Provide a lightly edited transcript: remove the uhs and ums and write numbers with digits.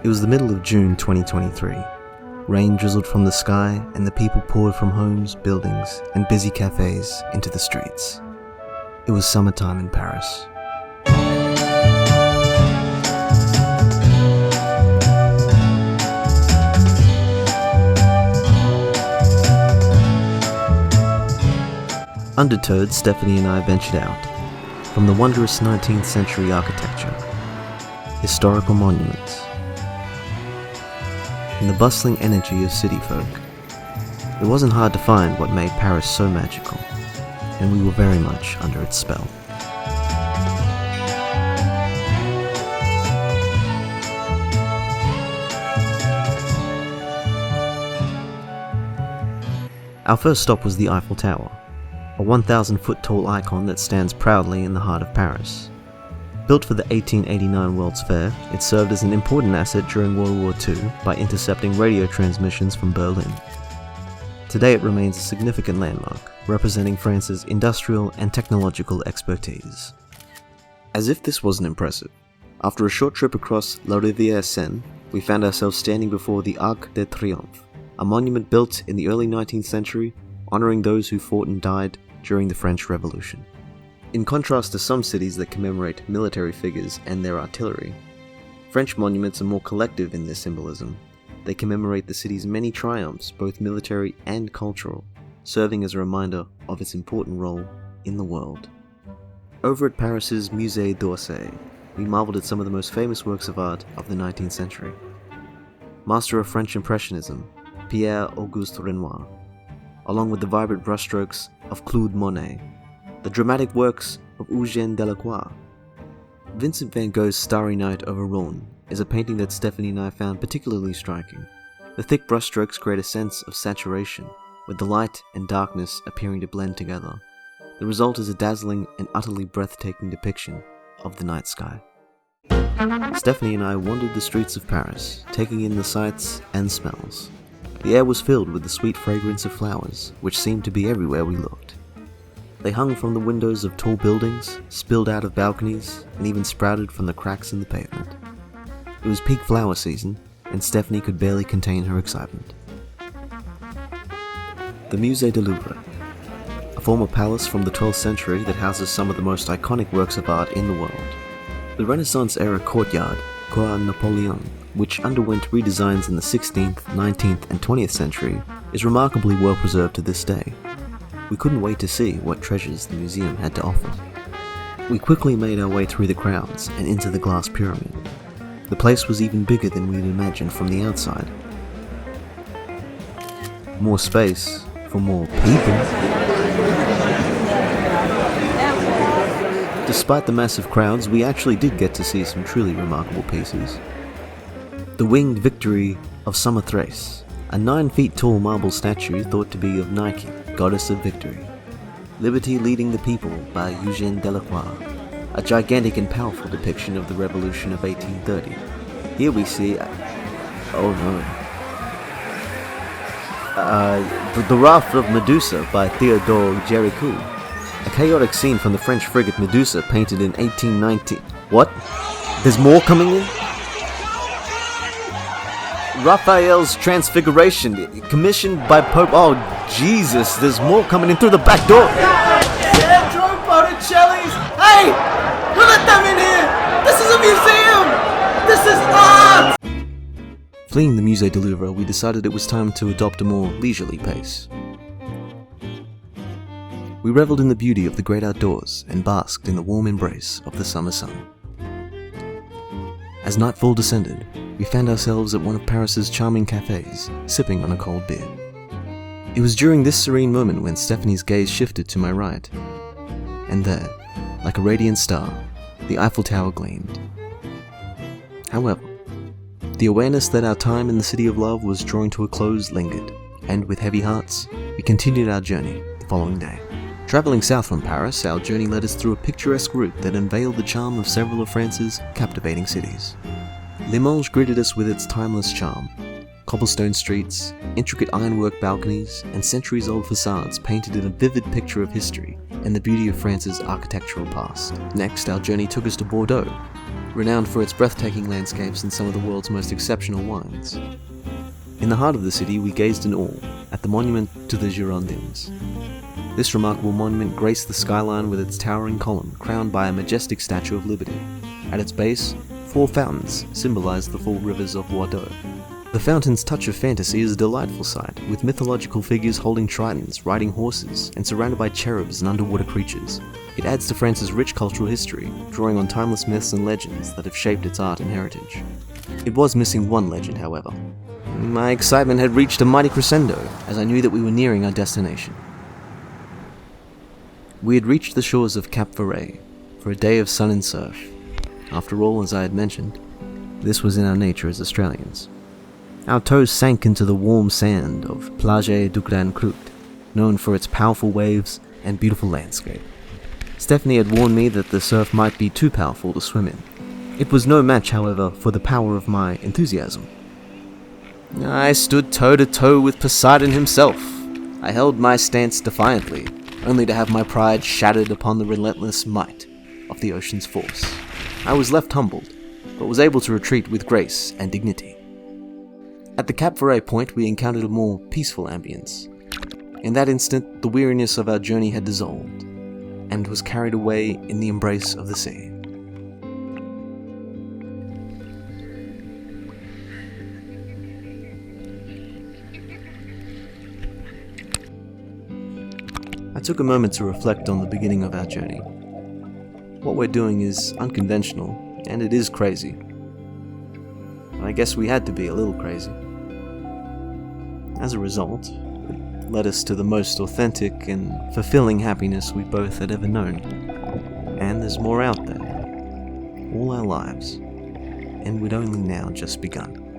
It was the middle of June 2023. Rain drizzled from the sky and the people poured from homes, buildings, and busy cafes into the streets. It was summertime in Paris. Undeterred, Stephanie and I ventured out from the wondrous 19th century architecture, historical monuments, and the bustling energy of city folk. It wasn't hard to find what made Paris so magical, and we were very much under its spell. Our first stop was the Eiffel Tower, a 1,000-foot tall icon that stands proudly in the heart of Paris. Built for the 1889 World's Fair, it served as an important asset during World War II by intercepting radio transmissions from Berlin. Today it remains a significant landmark, representing France's industrial and technological expertise. As if this wasn't impressive, after a short trip across La Rivière Seine, we found ourselves standing before the Arc de Triomphe, a monument built in the early 19th century, honoring those who fought and died during the French Revolution. In contrast to some cities that commemorate military figures and their artillery, French monuments are more collective in their symbolism. They commemorate the city's many triumphs, both military and cultural, serving as a reminder of its important role in the world. Over at Paris's Musée d'Orsay, we marveled at some of the most famous works of art of the 19th century. Master of French Impressionism, Pierre-Auguste Renoir, along with the vibrant brushstrokes of Claude Monet, the dramatic works of Eugène Delacroix. Vincent van Gogh's Starry Night over Rhône is a painting that Stephanie and I found particularly striking. The thick brushstrokes create a sense of saturation, with the light and darkness appearing to blend together. The result is a dazzling and utterly breathtaking depiction of the night sky. Stephanie and I wandered the streets of Paris, taking in the sights and smells. The air was filled with the sweet fragrance of flowers, which seemed to be everywhere we looked. They hung from the windows of tall buildings, spilled out of balconies, and even sprouted from the cracks in the pavement. It was peak flower season, and Stephanie could barely contain her excitement. The Musée du Louvre, a former palace from the 12th century that houses some of the most iconic works of art in the world. The Renaissance-era courtyard, Cour Napoleon, which underwent redesigns in the 16th, 19th, and 20th century, is remarkably well preserved to this day. We couldn't wait to see what treasures the museum had to offer. We quickly made our way through the crowds and into the glass pyramid. The place was even bigger than we'd imagined from the outside. More space for more people. Despite the massive crowds, we actually did get to see some truly remarkable pieces. The Winged Victory of Summer Thrace, a 9 feet tall marble statue thought to be of Nike, goddess of victory. Liberty Leading the People by Eugène Delacroix, a gigantic and powerful depiction of the Revolution of 1830. Here we see, The Wrath of Medusa by Theodore Géricault, a chaotic scene from the French frigate Medusa painted in 1890. What? There's more coming in? Raphael's Transfiguration, commissioned by Pope... Oh, Jesus, there's more coming in through the back door. Sandro Botticelli's... Hey! You let them in here! This is a museum! This is art! Fleeing the Musée du Louvre, we decided it was time to adopt a more leisurely pace. We reveled in the beauty of the great outdoors and basked in the warm embrace of the summer sun. As nightfall descended, we found ourselves at one of Paris's charming cafes, sipping on a cold beer. It was during this serene moment when Stephanie's gaze shifted to my right, and there, like a radiant star, the Eiffel Tower gleamed. However, the awareness that our time in the City of Love was drawing to a close lingered, and with heavy hearts, we continued our journey the following day. Traveling south from Paris, our journey led us through a picturesque route that unveiled the charm of several of France's captivating cities. Limoges greeted us with its timeless charm. Cobblestone streets, intricate ironwork balconies, and centuries-old facades painted in a vivid picture of history and the beauty of France's architectural past. Next, our journey took us to Bordeaux, renowned for its breathtaking landscapes and some of the world's most exceptional wines. In the heart of the city, we gazed in awe at the monument to the Girondins. This remarkable monument graced the skyline with its towering column, crowned by a majestic Statue of Liberty. At its base, 4 fountains symbolize the 4 rivers of Bordeaux. The fountain's touch of fantasy is a delightful sight, with mythological figures holding tridents, riding horses, and surrounded by cherubs and underwater creatures. It adds to France's rich cultural history, drawing on timeless myths and legends that have shaped its art and heritage. It was missing one legend, however. My excitement had reached a mighty crescendo as I knew that we were nearing our destination. We had reached the shores of Cap Ferret for a day of sun and surf. After all, as I had mentioned, this was in our nature as Australians. Our toes sank into the warm sand of Plage du Grand Croute, known for its powerful waves and beautiful landscape. Stephanie had warned me that the surf might be too powerful to swim in. It was no match, however, for the power of my enthusiasm. I stood toe-to-toe with Poseidon himself. I held my stance defiantly, only to have my pride shattered upon the relentless might of the ocean's force. I was left humbled, but was able to retreat with grace and dignity. At the Cap Ferret point, we encountered a more peaceful ambience. In that instant, the weariness of our journey had dissolved, and was carried away in the embrace of the sea. I took a moment to reflect on the beginning of our journey. What we're doing is unconventional, and it is crazy. I guess we had to be a little crazy. As a result, it led us to the most authentic and fulfilling happiness we both had ever known. And there's more out there. All our lives. And we'd only now just begun.